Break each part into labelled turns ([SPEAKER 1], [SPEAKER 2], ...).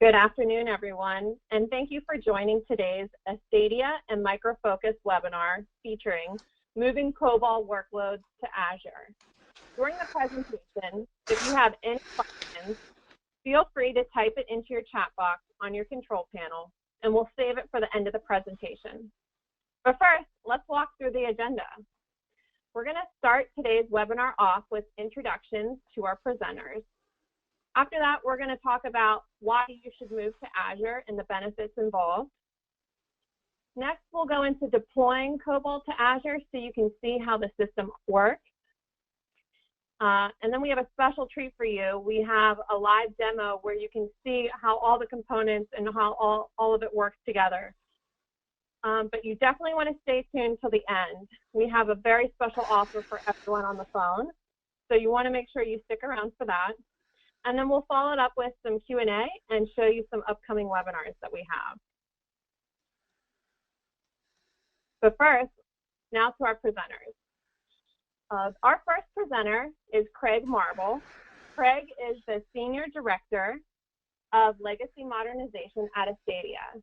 [SPEAKER 1] Good afternoon, everyone, and thank you for joining today's Astadia and Microfocus webinar featuring Moving COBOL Workloads to Azure. During the presentation, if you have any questions, feel free to type it into your chat box on your control panel, and we'll save it for the end of the presentation. But first, let's walk through the agenda. We're going to start today's webinar off with introductions to our presenters. After that, we're going to talk about why you should move to Azure and the benefits involved. Next, we'll go into deploying COBOL to Azure so you can see how the system works. And then we have a special treat for you. We have a live demo where you can see how all the components and how all of it works together. But you definitely want to stay tuned till the end. We have a very special offer for everyone on the phone, so you want to make sure you stick around for that. And then we'll follow it up with some Q&A and show you some upcoming webinars that we have. But first, now to our presenters. Our first presenter is Craig Marble. Craig is the Senior Director of Legacy Modernization at Astadia.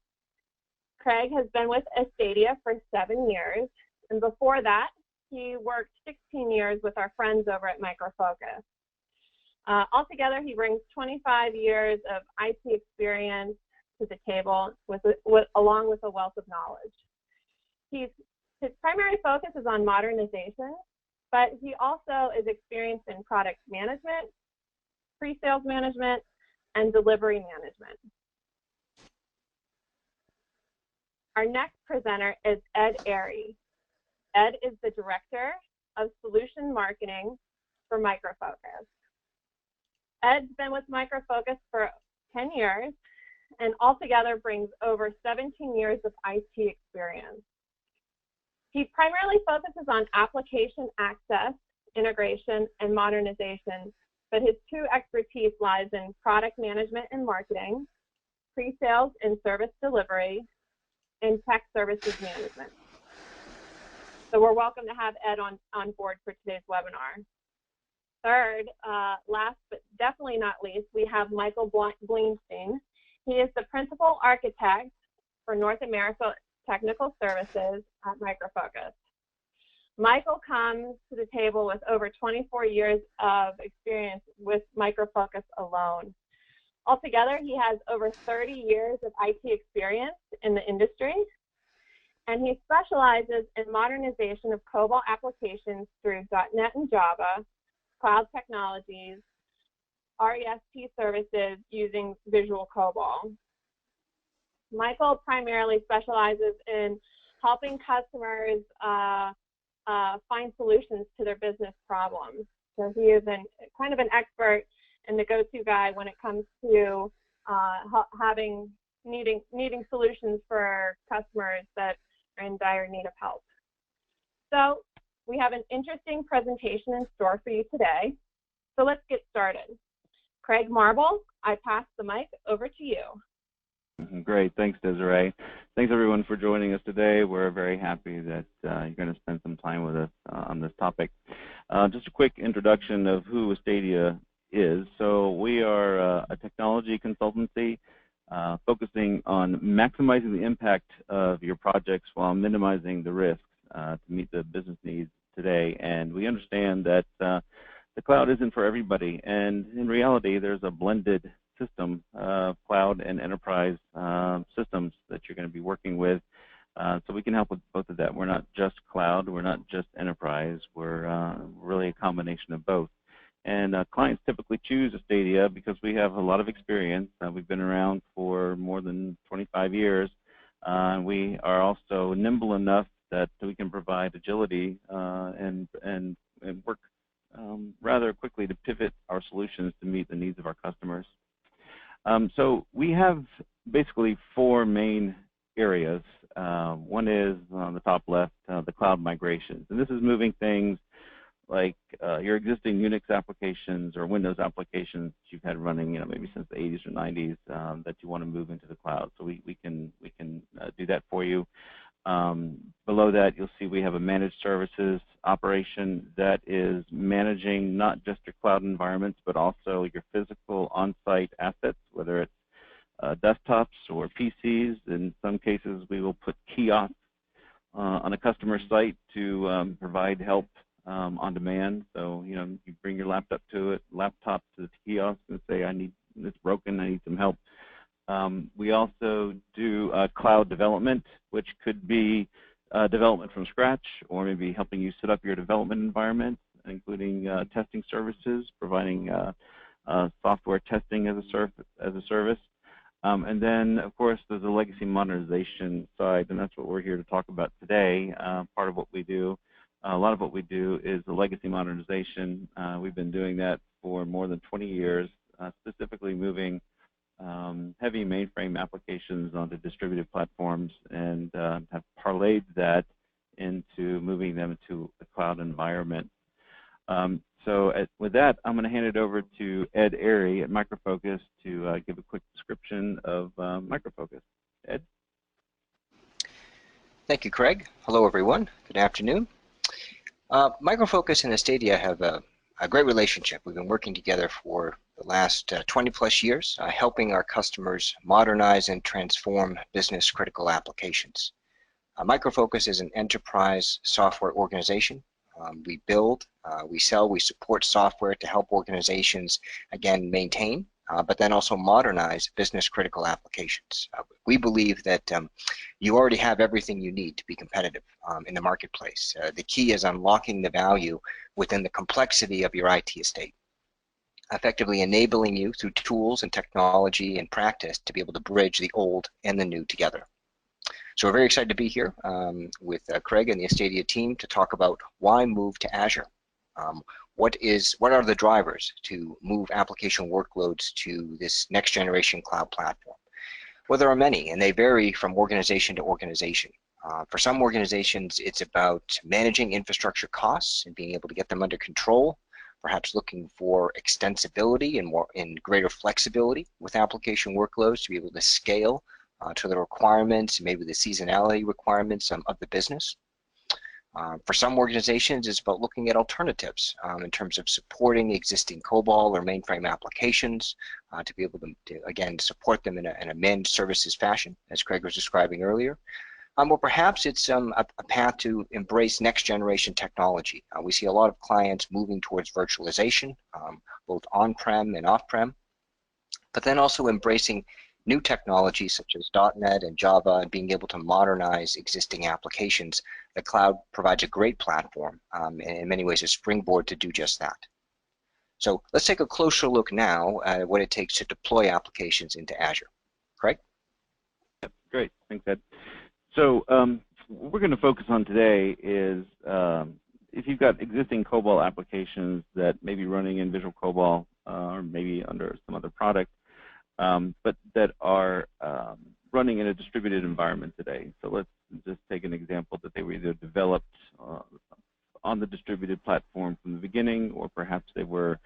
[SPEAKER 1] Craig has been with Astadia for 7 years, and before that, he worked 16 years with our friends over at Microfocus. Altogether, he brings 25 years of IT experience to the table, along with a wealth of knowledge. His primary focus is on modernization, but he also is experienced in product management, pre-sales management, and delivery management. Our next presenter is Ed Airey. Ed is the Director of Solution Marketing for Microfocus. Ed's been with Microfocus for 10 years and altogether brings over 17 years of IT experience. He primarily focuses on application access, integration, and modernization, but his true expertise lies in product management and marketing, pre-sales and service delivery, and tech services management. So we're welcome to have Ed on board for today's webinar. Third, last but definitely not least, we have Michael Bleistein. He is the Principal Architect for North America Technical Services at Microfocus. Michael comes to the table with over 24 years of experience with Microfocus alone. Altogether, he has over 30 years of IT experience in the industry, and he specializes in modernization of COBOL applications through .NET and Java, cloud technologies, REST services using Visual COBOL. Michael primarily specializes in helping customers find solutions to their business problems. So he is kind of an expert and the go-to guy when it comes to needing solutions for customers that are in dire need of help. So we have an interesting presentation in store for you today. So let's get started. Craig Marble, I pass the mic over to you.
[SPEAKER 2] Great, thanks Desiree. Thanks everyone for joining us today. We're very happy that you're going to spend some time with us on this topic. Just a quick introduction of who Astadia is. So we are a technology consultancy focusing on maximizing the impact of your projects while minimizing the risks to meet the business needs today. And we understand that the cloud isn't for everybody, and in reality there's a blended system of cloud and enterprise systems that you're going to be working with. So we can help with both of that. We're not just cloud, we're not just enterprise, we're really a combination of both. And clients typically choose Astadia because we have a lot of experience. We've been around for more than 25 years. We are also nimble enough that we can provide agility and work rather quickly to pivot our solutions to meet the needs of our customers. So we have basically 4 main areas. One is on the top left, the cloud migrations. And this is moving things like your existing Unix applications or Windows applications you've had running, maybe since the 80s or 90s that you want to move into the cloud. So we can do that for you. Below that, you'll see we have a managed services operation that is managing not just your cloud environments, but also your physical on-site assets, whether it's desktops or PCs. In some cases, we will put kiosks on a customer site to provide help on demand. So, you know, you bring your laptop to the kiosk and say, it's broken, I need some help. We also do cloud development, which could be development from scratch, or maybe helping you set up your development environment, including testing services, providing software testing as a service. And then, of course, there's a legacy modernization side, and that's what we're here to talk about today. Part of what we do, a lot of what we do is the legacy modernization. We've been doing that for more than 20 years, specifically moving heavy mainframe applications onto distributed platforms, and have parlayed that into moving them to a cloud environment. With that, I'm going to hand it over to Ed Airey at Microfocus to give a quick description of Microfocus. Ed?
[SPEAKER 3] Thank you, Craig. Hello, everyone. Good afternoon. Microfocus and Astadia have a great relationship. We've been working together for the last 20-plus years, helping our customers modernize and transform business-critical applications. Microfocus is an enterprise software organization. We build, we sell, we support software to help organizations, again, maintain, but then also modernize business-critical applications. We believe that you already have everything you need to be competitive in the marketplace. The key is unlocking the value within the complexity of your IT estate, effectively enabling you through tools and technology and practice to be able to bridge the old and the new together. So we're very excited to be here with Craig and the Astadia team to talk about why move to Azure. What are the drivers to move application workloads to this next generation cloud platform? Well, there are many, and they vary from organization to organization. For some organizations, it's about managing infrastructure costs and being able to get them under control, perhaps looking for extensibility and greater flexibility with application workloads to be able to scale to the requirements, maybe the seasonality requirements of the business. For some organizations, it's about looking at alternatives in terms of supporting existing COBOL or mainframe applications to be able to again, support them in a managed services fashion, as Craig was describing earlier. Or perhaps it's a path to embrace next generation technology. We see a lot of clients moving towards virtualization, both on-prem and off-prem, but then also embracing new technologies such as .NET and Java and being able to modernize existing applications. The cloud provides a great platform and in many ways a springboard to do just that. So let's take a closer look now at what it takes to deploy applications into Azure. Craig?
[SPEAKER 2] Great, thanks, Ed. So what we're going to focus on today is if you've got existing COBOL applications that may be running in Visual COBOL or maybe under some other product, but that are running in a distributed environment today. So let's just take an example that they were either developed on the distributed platform from the beginning, or perhaps they were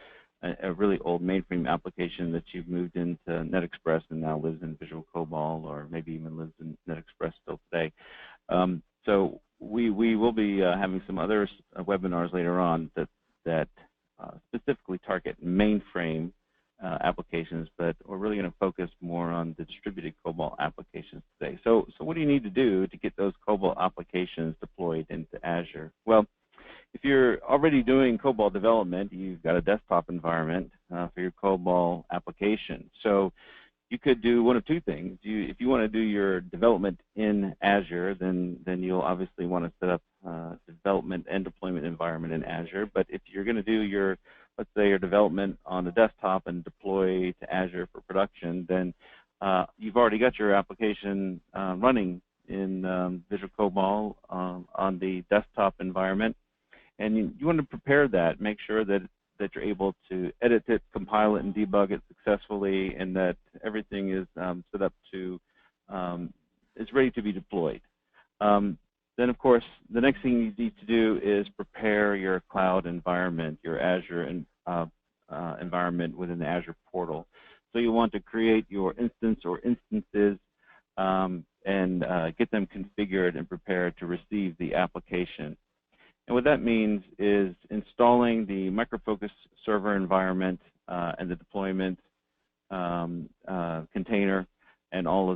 [SPEAKER 2] a really old mainframe application that you've moved into NetExpress and now lives in Visual COBOL, or maybe even lives in NetExpress still today. So we will be having some other webinars later on that specifically target mainframe applications, but we're really going to focus more on the distributed COBOL applications today. So what do you need to do to get those COBOL applications deployed into Azure? Well, if you're already doing COBOL development, you've got a desktop environment for your COBOL application. So you could do one of two things. If you want to do your development in Azure, then you'll obviously want to set up development and deployment environment in Azure. But if you're going to do your, let's say, your development on the desktop and deploy to Azure for production, then you've already got your application running in Visual COBOL on the desktop environment. And you want to prepare that, make sure that you're able to edit it, compile it, and debug it successfully, and that everything is set up to, is ready to be deployed. Then, of course, the next thing you need to do is prepare your cloud environment, your Azure environment within the Azure portal. So you want to create your instance or instances and get them configured and prepared to receive the application. And what that means is installing the Microfocus server environment and the deployment container,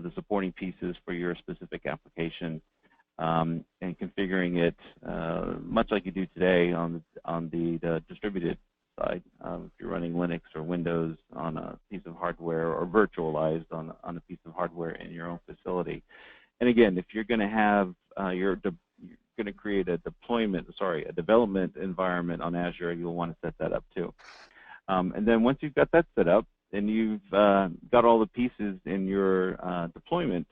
[SPEAKER 2] the supporting pieces for your specific application, and configuring it much like you do today on the distributed side. If you're running Linux or Windows on a piece of hardware, or virtualized on a piece of hardware in your own facility. And again, if you're going to have you're going to create a development environment on Azure, you'll want to set that up too. And then once you've got that set up, and you've got all the pieces in your deployment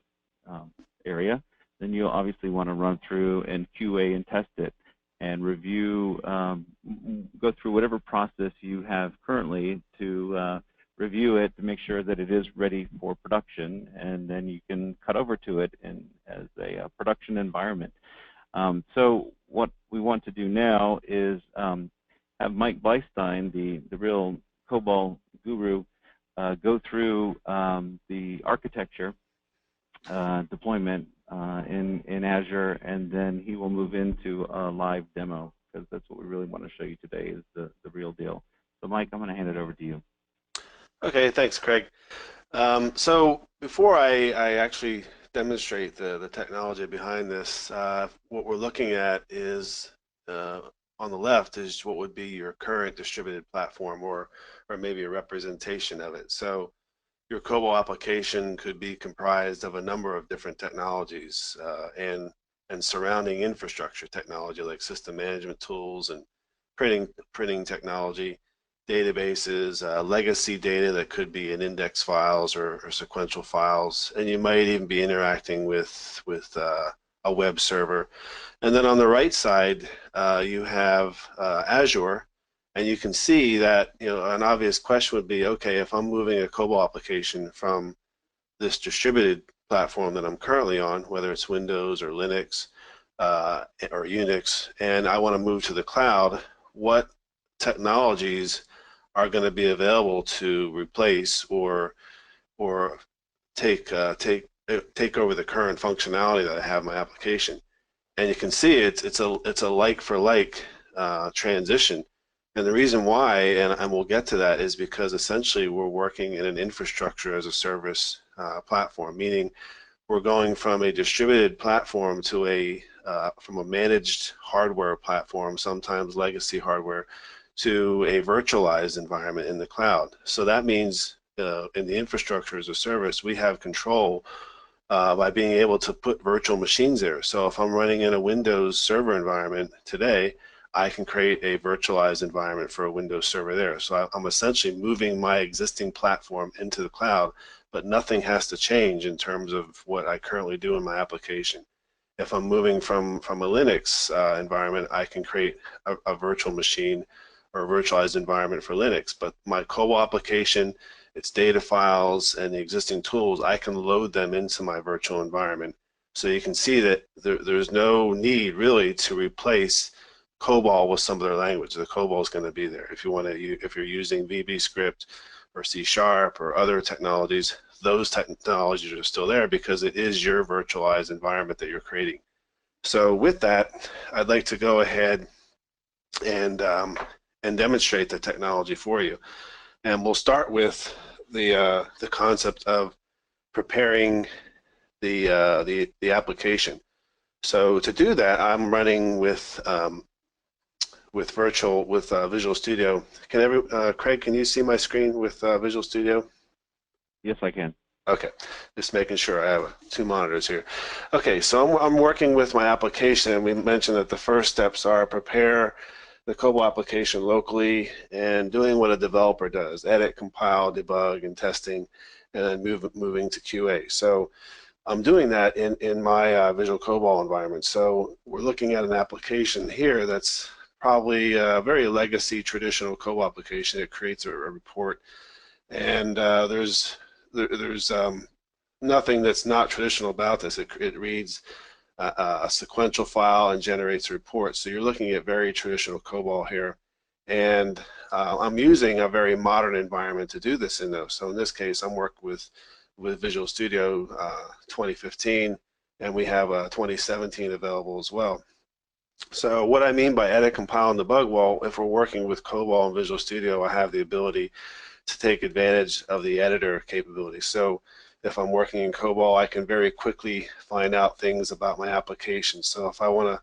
[SPEAKER 2] area, then you'll obviously want to run through and QA and test it, and review, go through whatever process you have currently to review it to make sure that it is ready for production, and then you can cut over to it as a production environment. So what we want to do now is have Mike Bleistein, the real COBOL guru, go through the architecture deployment in Azure, and then he will move into a live demo, because that's what we really want to show you today, is the real deal. So Mike, I'm going to hand it over to you.
[SPEAKER 4] Okay, thanks, Craig. So before I actually demonstrate the technology behind this, what we're looking at is on the left is what would be your current distributed platform, or maybe a representation of it. So your COBOL application could be comprised of a number of different technologies and surrounding infrastructure technology like system management tools and printing technology, databases, legacy data that could be in index files or sequential files, and you might even be interacting with a web server. And then on the right side, you have Azure, and you can see that, you know, an obvious question would be, okay, if I'm moving a COBOL application from this distributed platform that I'm currently on, whether it's Windows or Linux or Unix, and I want to move to the cloud, what technologies are going to be available to replace or take over the current functionality that I have in my application? And you can see it's a like for like transition. And the reason why, and we'll get to that, is because essentially we're working in an infrastructure as a service platform, meaning we're going from a distributed platform to from a managed hardware platform, sometimes legacy hardware, to a virtualized environment in the cloud. So that means in the infrastructure as a service, we have control by being able to put virtual machines there. So if I'm running in a Windows server environment today, I can create a virtualized environment for a Windows server there. So I'm essentially moving my existing platform into the cloud, but nothing has to change in terms of what I currently do in my application. If I'm moving from a Linux environment, I can create a virtual machine or a virtualized environment for Linux, but my COBOL application, its data files, and the existing tools, I can load them into my virtual environment. So you can see that there's no need really to replace COBOL with some other language. The COBOL is going to be there. If you're using VB or C# or other technologies, those technologies are still there because it is your virtualized environment that you're creating. So with that, I'd like to go ahead and demonstrate the technology for you. And we'll start with the concept of preparing the application. So to do that, I'm running with Visual Studio. Craig, can you see my screen with Visual Studio?
[SPEAKER 2] Yes, I can.
[SPEAKER 4] Okay, just making sure. I have two monitors here. Okay, so I'm working with my application, and we mentioned that the first steps are prepare the COBOL application locally and doing what a developer does: edit, compile, debug, and testing, and then moving to QA. So I'm doing that in my Visual COBOL environment. So we're looking at an application here that's probably a very legacy traditional COBOL application. It creates a report, and there's nothing that's not traditional about this. It reads a sequential file and generates a report. So you're looking at very traditional COBOL here, and I'm using a very modern environment to do this in those. So in this case, I'm working with Visual Studio 2015, and we have 2017 available as well. So what I mean by edit, compile, and debug, well, if we're working with COBOL and Visual Studio, I have the ability to take advantage of the editor capability. So if I'm working in COBOL, I can very quickly find out things about my application. So if I want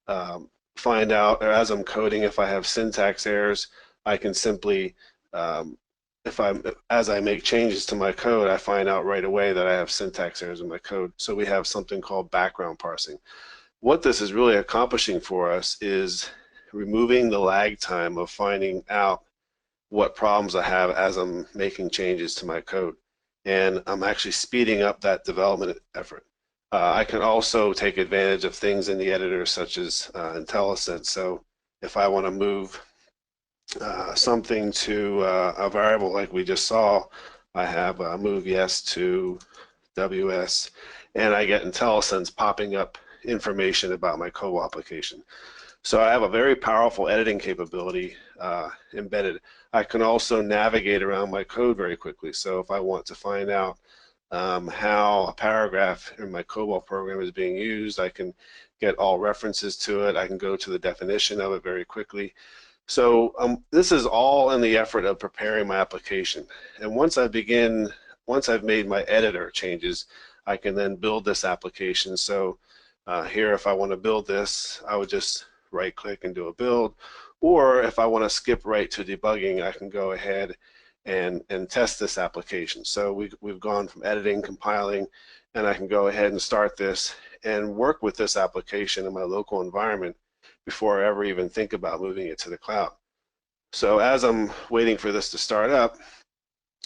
[SPEAKER 4] to find out, or as I'm coding, if I have syntax errors, I can simply, as I make changes to my code, I find out right away that I have syntax errors in my code. So we have something called background parsing. What this is really accomplishing for us is removing the lag time of finding out what problems I have as I'm making changes to my code. And I'm actually speeding up that development effort. I can also take advantage of things in the editor such as IntelliSense. So if I want to move something to a variable like we just saw, I have move yes to WS, and I get IntelliSense popping up information about my COBOL application. So I have a very powerful editing capability embedded. I can also navigate around my code very quickly. So if I want to find out how a paragraph in my COBOL program is being used, I can get all references to it. I can go to the definition of it very quickly. So this is all in the effort of preparing my application. And once I've made my editor changes, I can then build this application. So here, if I want to build this, I would just right-click and do a build. Or if I want to skip right to debugging, I can go ahead and test this application. So we've gone from editing, compiling, and I can go ahead and start this and work with this application in my local environment before I ever even think about moving it to the cloud. So as I'm waiting for this to start up,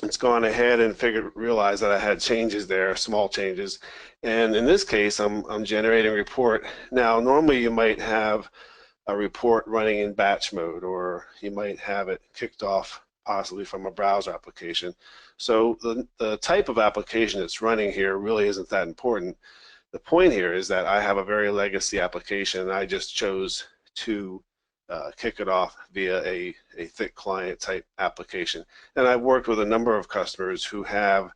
[SPEAKER 4] it's gone ahead and realized that I had changes there, small changes. And in this case, I'm generating a report. Now, normally you might have a report running in batch mode, or you might have it kicked off possibly from a browser application. So the type of application that's running here really isn't that important. The point here is that I have a very legacy application, and I just chose to kick it off via a thick client type application. And I've worked with a number of customers who have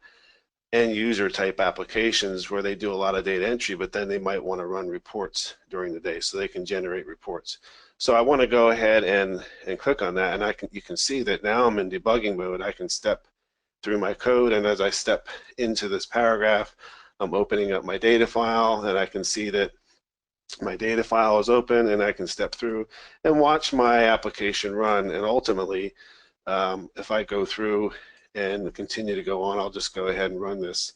[SPEAKER 4] end user type applications where they do a lot of data entry, but then they might want to run reports during the day so they can generate reports. So I want to go ahead and click on that, and you can see that now I'm in debugging mode. I can step through my code, and as I step into this paragraph, I'm opening up my data file, and I can see that my data file is open, and I can step through and watch my application run. And ultimately, if I go through and continue to go on, I'll just go ahead and run this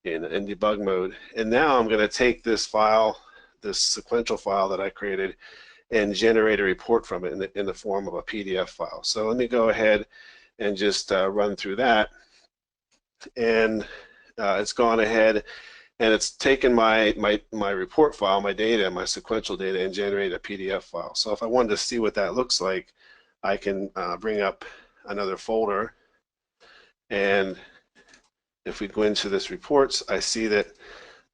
[SPEAKER 4] in debug mode. And now I'm going to take this file, this sequential file that I created, and generate a report from it in the form of a PDF file. So let me go ahead and just run through that. And it's gone ahead and it's taken my report file, my data, my sequential data, and generated a PDF file. So if I wanted to see what that looks like, I can bring up another folder, and if we go into this reports, I see that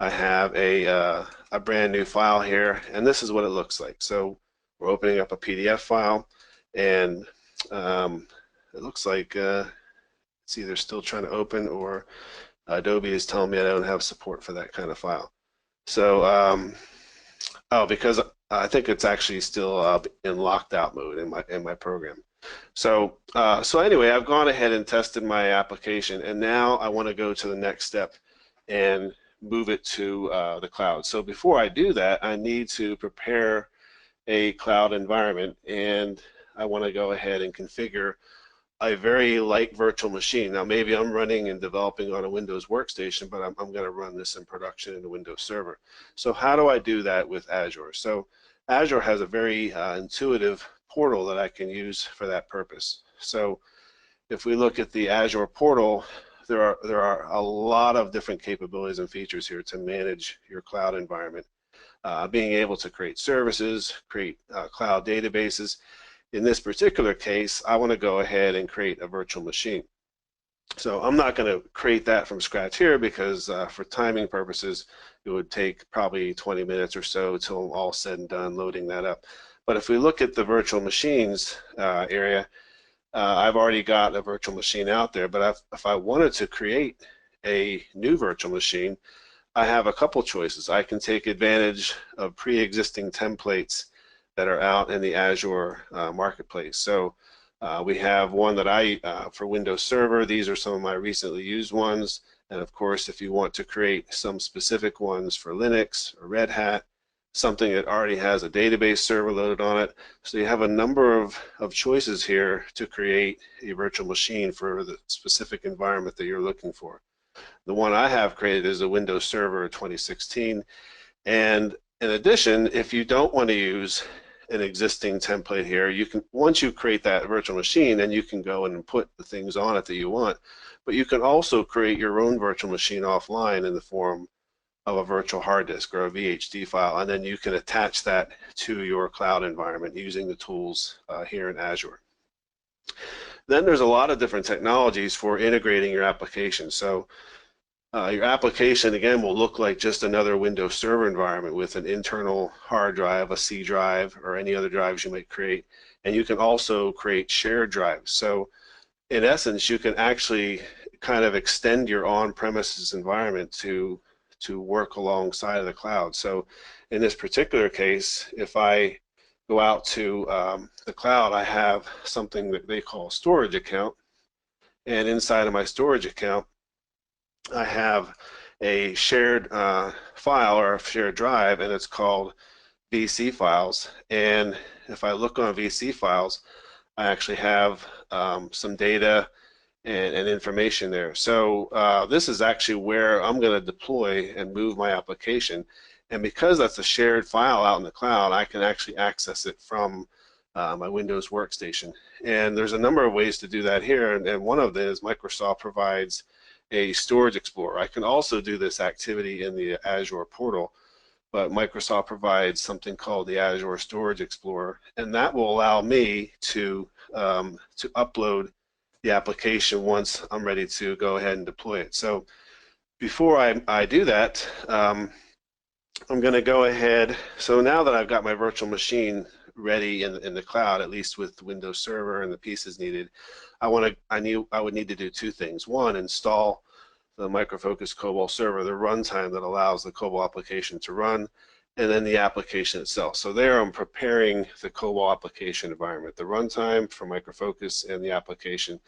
[SPEAKER 4] I have a brand new file here, and this is what it looks like. So we're opening up a PDF file, and it looks like it's either still trying to open, or Adobe is telling me I don't have support for that kind of file. So, because I think it's actually still in locked out mode in my program. So, anyway, I've gone ahead and tested my application, and now I want to go to the next step and move it to the cloud. So before I do that, I need to prepare a cloud environment, and I want to go ahead and configure a very light virtual machine. Now, maybe I'm running and developing on a Windows workstation, but I'm going to run this in production in a Windows server. So how do I do that with Azure? So Azure has a very intuitive portal that I can use for that purpose. So if we look at the Azure portal, there are a lot of different capabilities and features here to manage your cloud environment. Being able to create services, create cloud databases. In this particular case, I want to go ahead and create a virtual machine. So I'm not going to create that from scratch here because for timing purposes, it would take probably 20 minutes or so till I'm all said and done loading that up. But if we look at the virtual machines area, I've already got a virtual machine out there, but if I wanted to create a new virtual machine, I have a couple choices. I can take advantage of pre-existing templates that are out in the Azure marketplace. So We have one that for Windows Server. These are some of my recently used ones. And of course, if you want to create some specific ones for Linux or Red Hat, something that already has a database server loaded on it. So you have a number of choices here to create a virtual machine for the specific environment that you're looking for. The one I have created is a Windows Server 2016. And in addition, if you don't want to use an existing template here, you can, once you create that virtual machine, then you can go and put the things on it that you want. But you can also create your own virtual machine offline in the form of a virtual hard disk or a VHD file, and then you can attach that to your cloud environment using the tools here in Azure. Then there's a lot of different technologies for integrating your application. So your application, again, will look like just another Windows Server environment with an internal hard drive, a C drive, or any other drives you might create. And you can also create shared drives. So in essence, you can actually kind of extend your on-premises environment to work alongside of the cloud. So in this particular case, if I go out to the cloud, I have something that they call a storage account. And inside of my storage account, I have a shared file or a shared drive, and it's called VC files. And if I look on VC files, I actually have some data and information there. So this is actually where I'm going to deploy and move my application. And because that's a shared file out in the cloud, I can actually access it from my Windows workstation. And there's a number of ways to do that here. And one of them is Microsoft provides a storage explorer. I can also do this activity in the Azure portal, but Microsoft provides something called the Azure Storage Explorer, and that will allow me to upload the application once I'm ready to go ahead and deploy it. So before I do that, I'm going to go ahead. So now that I've got my virtual machine ready in the cloud, at least with Windows Server and the pieces needed, I would need to do two things. One, install the Microfocus COBOL server, the runtime that allows the COBOL application to run, and then the application itself. So there I'm preparing the COBOL application environment, the runtime for Microfocus and the application.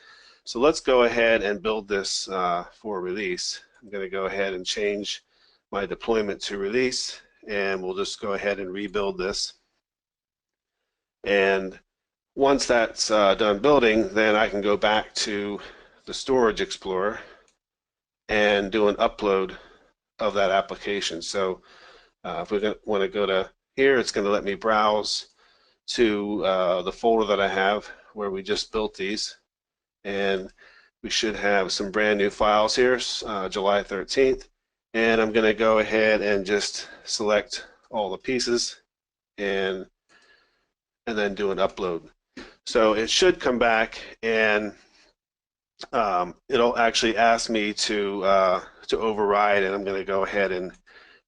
[SPEAKER 4] So let's go ahead and build this for release. I'm going to go ahead and change my deployment to release, and we'll just go ahead and rebuild this. And once that's done building, then I can go back to the Storage Explorer and do an upload of that application. So if we want to go to here, it's going to let me browse to the folder that I have where we just built these. And we should have some brand new files here, July 13th. And I'm going to go ahead and just select all the pieces and then do an upload. So it should come back, and it'll actually ask me to override, and I'm going to go ahead and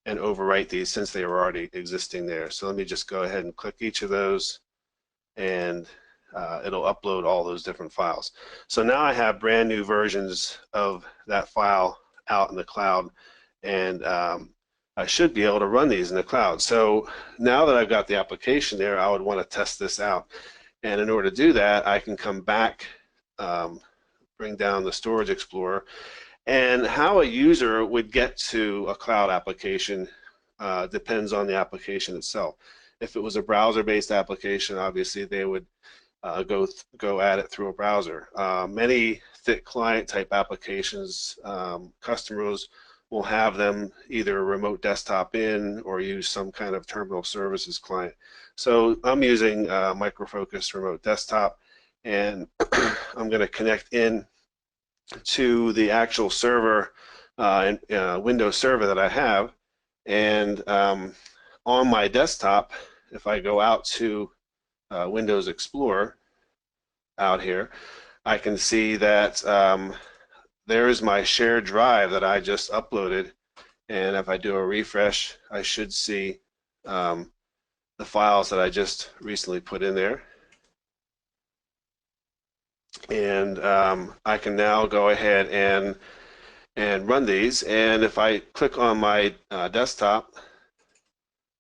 [SPEAKER 4] overwrite these since they were already existing there. So let me just go ahead and click each of those, and it'll upload all those different files. So now I have brand new versions of that file out in the cloud, and I should be able to run these in the cloud. So now that I've got the application there, I would want to test this out. And in order to do that, I can come back, bring down the Storage Explorer, and how a user would get to a cloud application depends on the application itself. If it was a browser-based application, obviously they would go at it through a browser. Many thick client-type applications, customers will have them either a remote desktop in or use some kind of terminal services client. So I'm using Microfocus Remote Desktop, and I'm going to connect in to the actual server, Windows Server that I have. And on my desktop, if I go out to Windows Explorer out here, I can see that there is my shared drive that I just uploaded. And if I do a refresh, I should see the files that I just recently put in there. And I can now go ahead and run these. And if I click on my desktop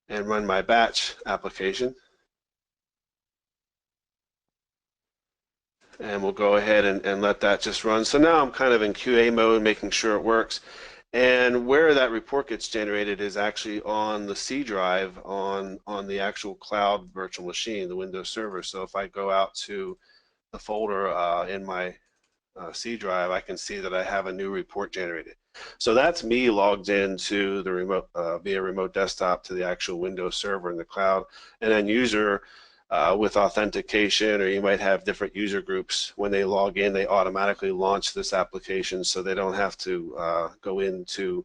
[SPEAKER 4] and run my batch application, and we'll go ahead and let that just run. So now I'm kind of in QA mode, making sure it works. And where that report gets generated is actually on the C drive on the actual cloud virtual machine, the Windows Server. So if I go out to the folder in my C drive, I can see that I have a new report generated. So that's me logged into the remote via remote desktop to the actual Windows Server in the cloud, and then user with authentication, or you might have different user groups. When they log in, they automatically launch this application, so they don't have to go into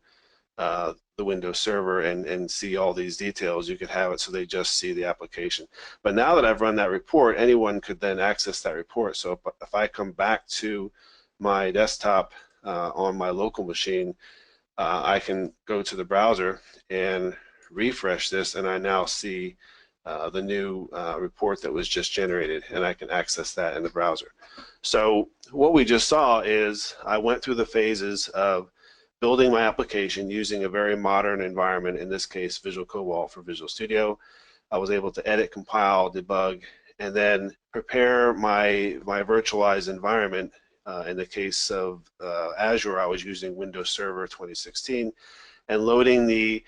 [SPEAKER 4] the Windows Server and see all these details. You could have it so they just see the application. But now that I've run that report, anyone could then access that report. So if I come back to my desktop on my local machine, I can go to the browser and refresh this, and I now see the new report that was just generated, and I can access that in the browser. So what we just saw is I went through the phases of building my application using a very modern environment, in this case Visual COBOL for Visual Studio. I was able to edit, compile, debug, and then prepare my virtualized environment. In the case of Azure, I was using Windows Server 2016 and loading the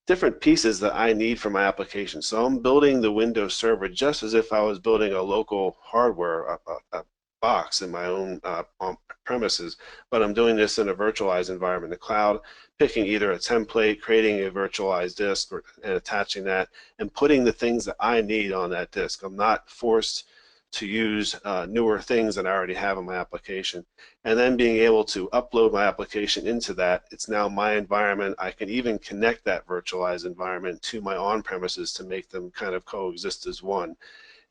[SPEAKER 4] different pieces that I need for my application. So I'm building the Windows Server just as if I was building a local hardware a box in my own on premises, but I'm doing this in a virtualized environment in the cloud, picking either a template, creating a virtualized disk, and attaching that, and putting the things that I need on that disk. I'm not forced to use newer things that I already have in my application, and then being able to upload my application into that. It's now my environment. I can even connect that virtualized environment to my on-premises to make them kind of coexist as one.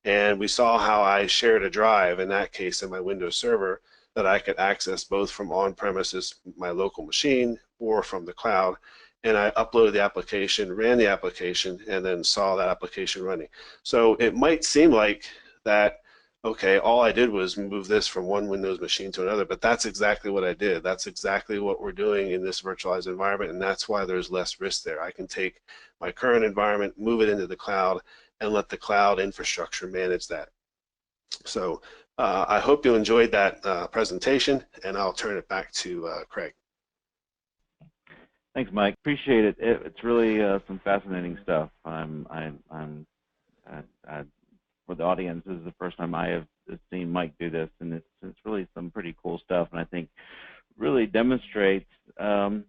[SPEAKER 4] And we saw how I shared a drive, in that case in my Windows Server, that I could access both from on-premises, my local machine, or from the cloud. And I uploaded the application, ran the application, and then saw that application running. So it might seem like that, okay, all I did was move this from one Windows machine to another, but that's exactly what I did. That's exactly what we're doing in this virtualized environment, and that's why there's less risk there. I can take my current environment, move it into the cloud, and let the cloud infrastructure manage that. So I hope you enjoyed that presentation, and I'll turn it back to Craig.
[SPEAKER 2] Thanks, Mike. Appreciate it. It's really some fascinating stuff. For the audience, this is the first time I have seen Mike do this, and it's really some pretty cool stuff, and I think really demonstrates the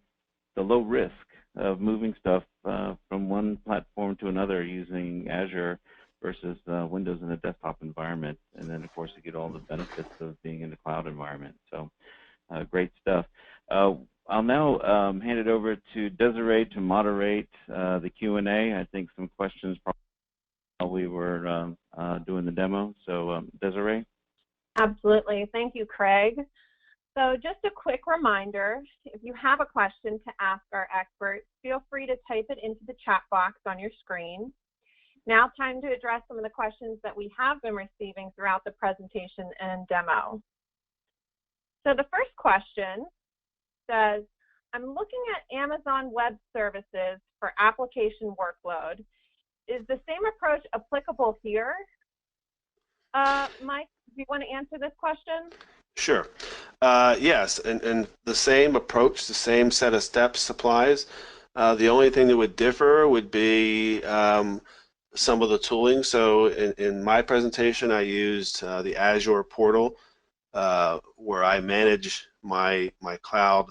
[SPEAKER 2] low risk of moving stuff from one platform to another using Azure versus Windows in a desktop environment, and then of course you get all the benefits of being in the cloud environment. So great stuff. I'll now hand it over to Desiree to moderate the Q&A. I think some questions probably while we were doing the demo. So Desiree?
[SPEAKER 1] Absolutely. Thank you, Craig. So just a quick reminder, if you have a question to ask our experts, feel free to type it into the chat box on your screen. Now time to address some of the questions that we have been receiving throughout the presentation and demo. So the first question says, I'm looking at Amazon Web Services for application workload. Is the same approach applicable here? Mike, do you want to answer this question?
[SPEAKER 4] Sure. Yes, and the same approach, the same set of steps applies. The only thing that would differ would be some of the tooling. So in my presentation, I used the Azure portal where I manage my cloud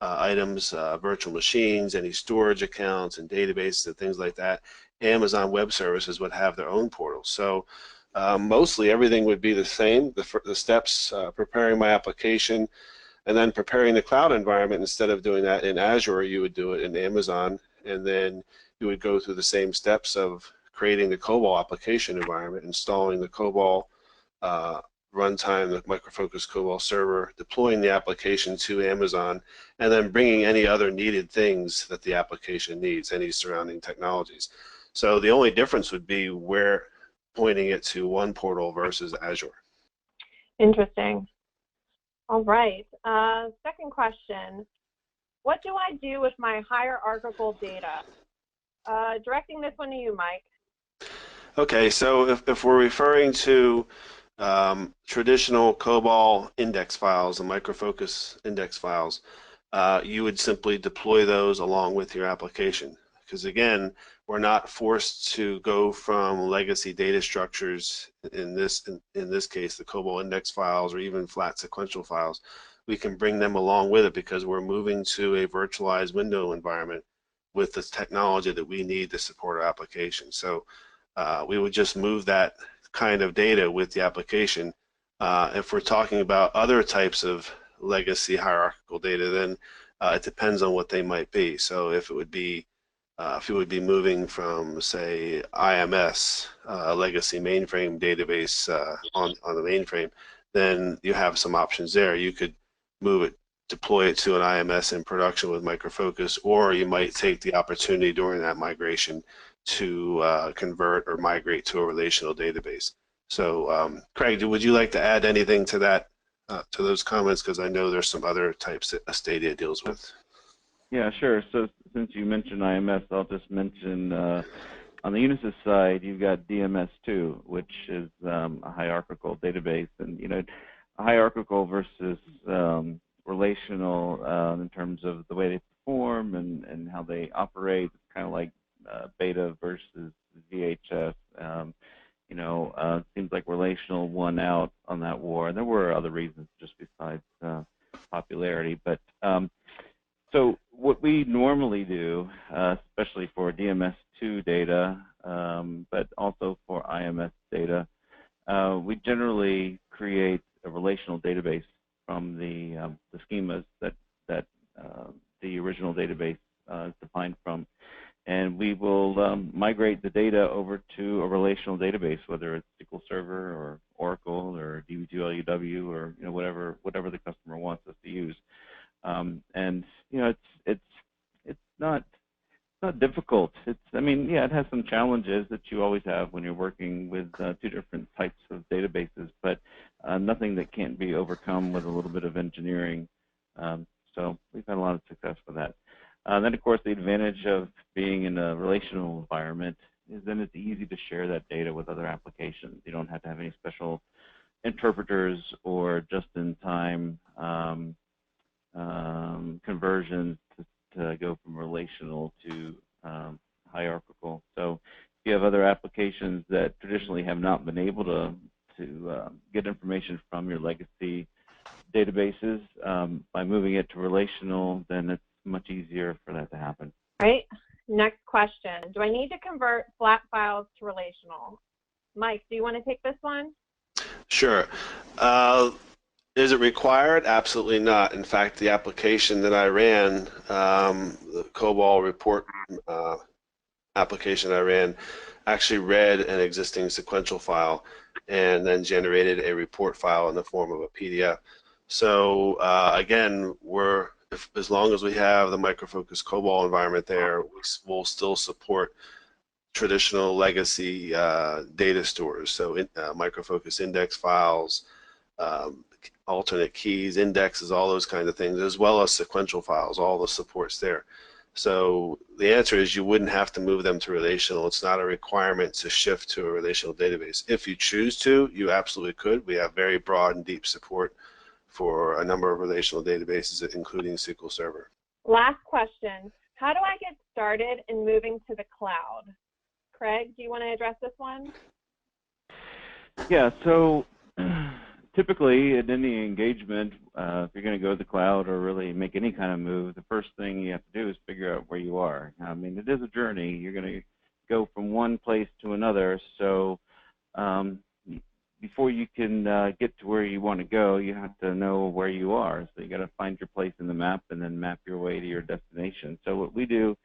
[SPEAKER 4] items, virtual machines, any storage accounts and databases and things like that. Amazon Web Services would have their own portal. So mostly everything would be the same. The steps, preparing my application, and then preparing the cloud environment. Instead of doing that in Azure, you would do it in Amazon, and then you would go through the same steps of creating the COBOL application environment, installing the COBOL runtime, the Microfocus COBOL server, deploying the application to Amazon, and then bringing any other needed things that the application needs, any surrounding technologies. So the only difference would be where pointing it to one portal versus Azure.
[SPEAKER 1] Interesting. All right. Second question. What do I do with my hierarchical data? Directing this one to you, Mike.
[SPEAKER 4] Okay, so if we're referring to traditional COBOL index files and Microfocus index files, you would simply deploy those along with your application. Because again, we're not forced to go from legacy data structures, in this case, the COBOL index files or even flat sequential files. We can bring them along with it because we're moving to a virtualized window environment with the technology that we need to support our application. So we would just move that kind of data with the application. If we're talking about other types of legacy hierarchical data, then it depends on what they might be. So if it would be moving from, say, IMS, legacy mainframe database on the mainframe, then you have some options there. You could move it, deploy it to an IMS in production with Microfocus, or you might take the opportunity during that migration to convert or migrate to a relational database. So, Craig, would you like to add anything to that, to those comments? Because I know there's some other types that Astadia deals with.
[SPEAKER 2] Yeah, sure. So since you mentioned IMS, I'll just mention on the Unisys side, you've got DMS2, which is a hierarchical database, and hierarchical versus relational in terms of the way they perform and how they operate. It's kind of like beta versus VHS. Seems like relational won out on that war, and there were other reasons just besides popularity. But so what we normally do, especially for DMS2 data, but also for IMS data, we generally create a relational database from the schemas that the original database is defined from, and we will migrate the data over to a relational database, whether it's SQL Server or Oracle or DB2LUW or whatever the customer wants us to use. And it's not difficult. It has some challenges that you always have when you're working with two different types of databases, but nothing that can't be overcome with a little bit of engineering. So we've had a lot of success with that. Then, of course, the advantage of being in a relational environment is then it's easy to share that data with other applications. You don't have to have any special interpreters or just-in-time conversions to go from relational to hierarchical. So if you have other applications that traditionally have not been able to get information from your legacy databases, by moving it to relational, then it's much easier for that to happen.
[SPEAKER 1] Right. Next question. Do I need to convert flat files to relational? Mike, do you want to take this one?
[SPEAKER 4] Sure. Is it required? Absolutely not. In fact, the application that I ran, the COBOL report application I ran, actually read an existing sequential file and then generated a report file in the form of a PDF. So again, as long as we have the Microfocus COBOL environment there, we'll still support traditional legacy data stores. So Microfocus index files, alternate keys, indexes, all those kinds of things, as well as sequential files, all the supports there. So the answer is you wouldn't have to move them to relational. It's not a requirement to shift to a relational database. If you choose to, you absolutely could. We have very broad and deep support for a number of relational databases, including SQL Server.
[SPEAKER 1] Last question. How do I get started in moving to the cloud? Craig, do you want to address this one?
[SPEAKER 2] Yeah, so typically in any engagement, if you're going to go to the cloud or really make any kind of move, the first thing you have to do is figure out where you are. It is a journey. You're going to go from one place to another. So before you can get to where you want to go, you have to know where you are. So you got to find your place in the map and then map your way to your destination. So what we do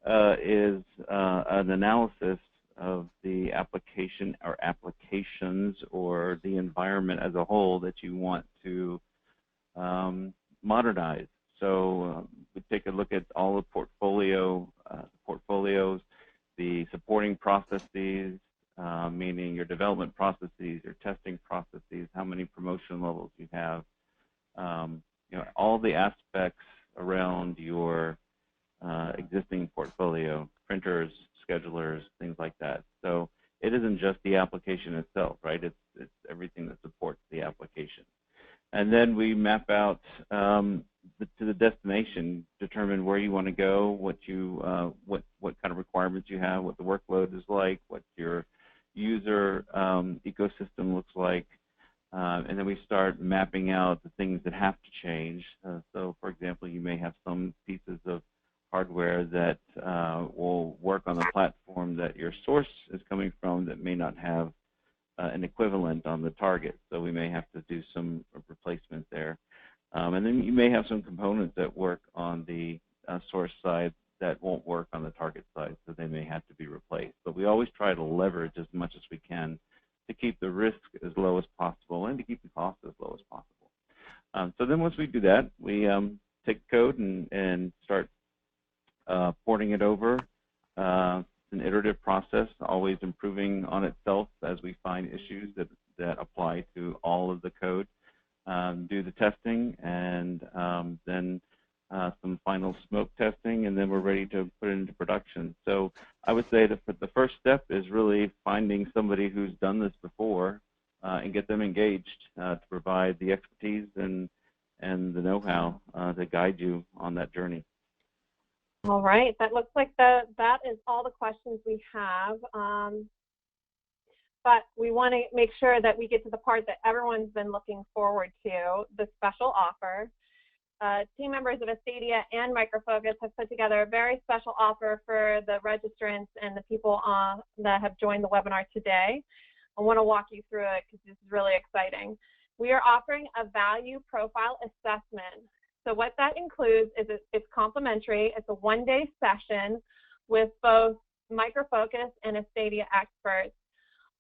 [SPEAKER 2] is an analysis of the application or applications or the environment as a whole that you want to modernize. So we take a look at all the portfolios, the supporting processes, meaning your development processes, your testing processes, how many promotion levels you have, all the aspects around your existing portfolio, printers, schedulers, things like that. So it isn't just the application itself, right? It's everything that and then we map out to the destination, determine where you want to go, what kind of requirements you have, what the workload is like, what your user ecosystem looks like, and then we start mapping out the things that have to change. So, for example, you may have some pieces of hardware that will work on the platform that your source is coming from that may not have an equivalent on the target. So we may have to do some replacement there. And then you may have some components that work on the source side that won't work on the target side, so they may have to be replaced. But we always try to leverage as much as we can to keep the risk as low as possible and to keep the cost as low as possible. So then once we do that, we take code and start porting it over. It's an iterative process, always improving on itself as we find issues that apply to all of the code. Do the testing, and then some final smoke testing, and then we're ready to put it into production. So I would say that the first step is really finding somebody who's done this before and get them engaged to provide the expertise and the know-how to guide you on that journey.
[SPEAKER 1] All right, that looks like that is all the questions we have. But we want to make sure that we get to the part that everyone's been looking forward to, the special offer. Team members of Astadia and Microfocus have put together a very special offer for the registrants and the people that have joined the webinar today. I want to walk you through it because this is really exciting. We are offering a value profile assessment. So what that includes is it's complimentary. It's a one-day session with both Microfocus and Astadia experts.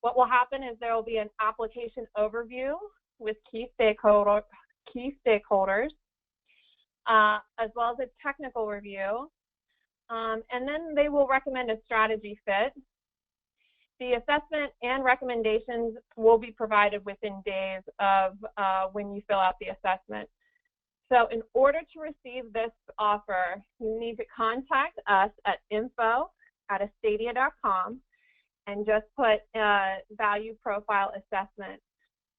[SPEAKER 1] What will happen is there will be an application overview with key stakeholders, as well as a technical review, and then they will recommend a strategy fit. The assessment and recommendations will be provided within days of when you fill out the assessment. So in order to receive this offer, you need to contact us at info@astadia.com and just put value profile assessment,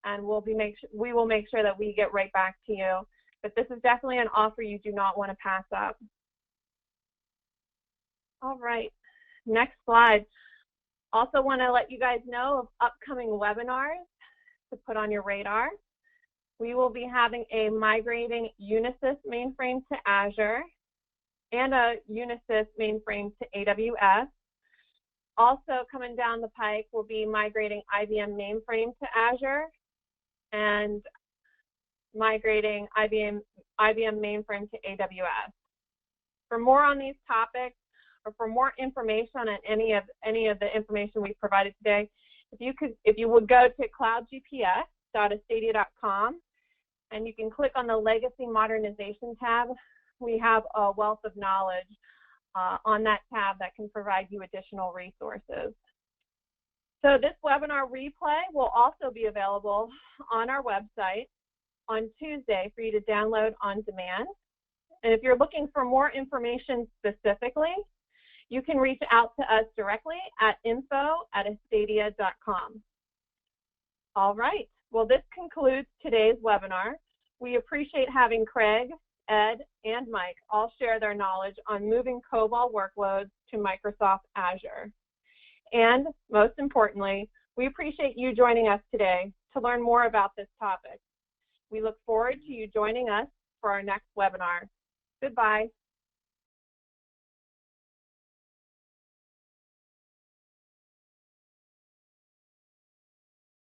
[SPEAKER 1] and we will make sure that we get right back to you. But this is definitely an offer you do not want to pass up. All right, next slide. Also want to let you guys know of upcoming webinars to put on your radar. We will be having a migrating Unisys mainframe to Azure and a Unisys mainframe to AWS. Also coming down the pike will be migrating IBM mainframe to Azure and migrating IBM mainframe to AWS. For more on these topics, or for more information on any of the information we've provided today, if you would go to cloudgps.astadia.com and you can click on the Legacy Modernization tab, we have a wealth of knowledge on that tab that can provide you additional resources. So this webinar replay will also be available on our website on Tuesday for you to download on demand. And if you're looking for more information specifically, you can reach out to us directly at info@astadia.com. All right, well, this concludes today's webinar. We appreciate having Craig, Ed, and Mike all share their knowledge on moving COBOL workloads to Microsoft Azure. And most importantly, we appreciate you joining us today to learn more about this topic. We look forward to you joining us for our next webinar. Goodbye.